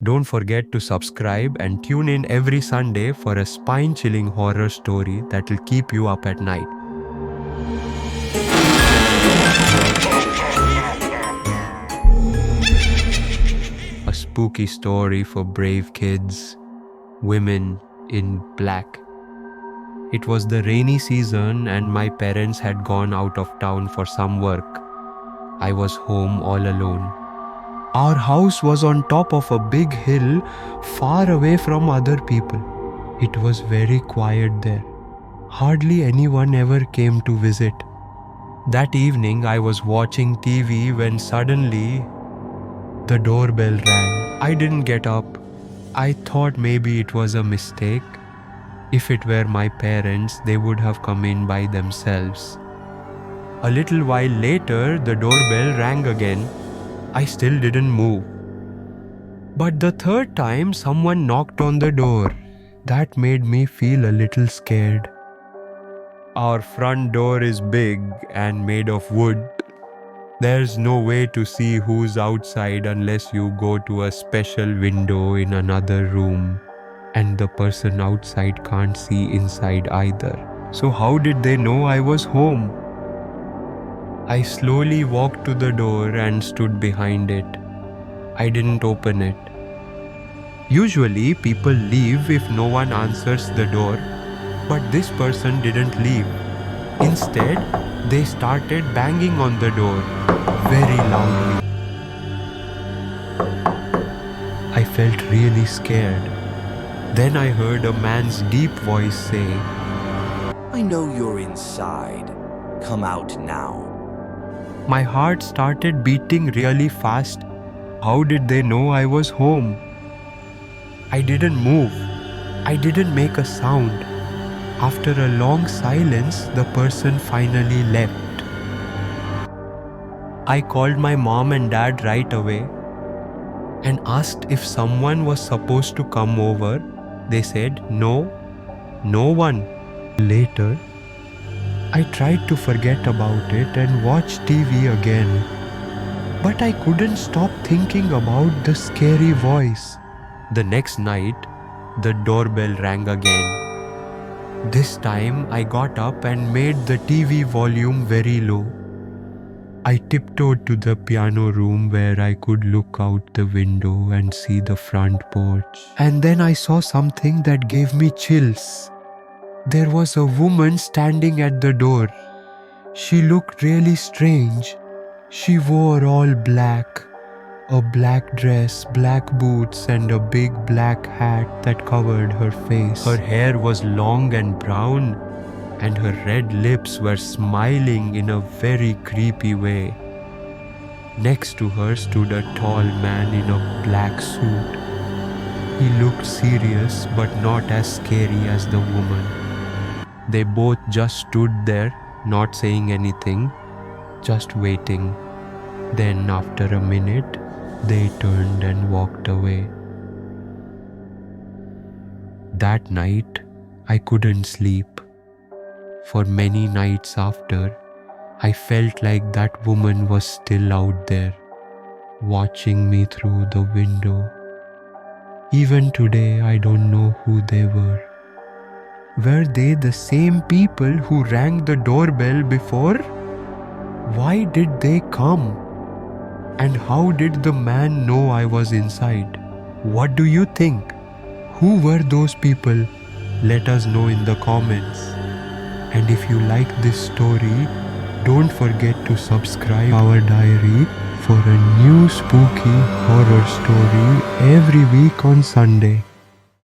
Don't forget to subscribe and tune in every Sunday for a spine-chilling horror story that will keep you up at night. A spooky story for brave kids, women in black. It was the rainy season and my parents had gone out of town for some work. I was home all alone. Our house was on top of a big hill far away from other people. It was very quiet there. Hardly anyone ever came to visit. That evening I was watching TV when suddenly the doorbell rang. I didn't get up. I thought maybe it was a mistake. If it were my parents, they would have come in by themselves. A little while later, the doorbell rang again. I still didn't move. But the third time, someone knocked on the door. That made me feel a little scared. Our front door is big and made of wood. There's no way to see who's outside unless you go to a special window in another room. And the person outside can't see inside either. So how did they know I was home? I slowly walked to the door and stood behind it. I didn't open it. Usually people leave if no one answers the door, but this person didn't leave. Instead, they started banging on the door very loudly. I felt really scared. Then I heard a man's deep voice say, "I know you're inside. Come out now." My heart started beating really fast. How did they know I was home? I didn't move. I didn't make a sound. After a long silence, the person finally left. I called my mom and dad right away and asked if someone was supposed to come over. They said, no one. Later, I tried to forget about it and watch TV again. But I couldn't stop thinking about the scary voice. The next night, the doorbell rang again. This time, I got up and made the TV volume very low. I tiptoed to the piano room where I could look out the window and see the front porch. And then I saw something that gave me chills. There was a woman standing at the door. She looked really strange. She wore all black. A black dress, black boots, and a big black hat that covered her face. Her hair was long and brown, and her red lips were smiling in a very creepy way. Next to her stood a tall man in a black suit. He looked serious but not as scary as the woman. They both just stood there, not saying anything, just waiting. Then after a minute, they turned and walked away. That night, I couldn't sleep. For many nights after, I felt like that woman was still out there, watching me through the window. Even today, I don't know who they were. Were they the same people who rang the doorbell before? Why did they come? And how did the man know I was inside? What do you think? Who were those people? Let us know in the comments. And if you like this story, don't forget to subscribe our diary for a new spooky horror story every week on Sunday.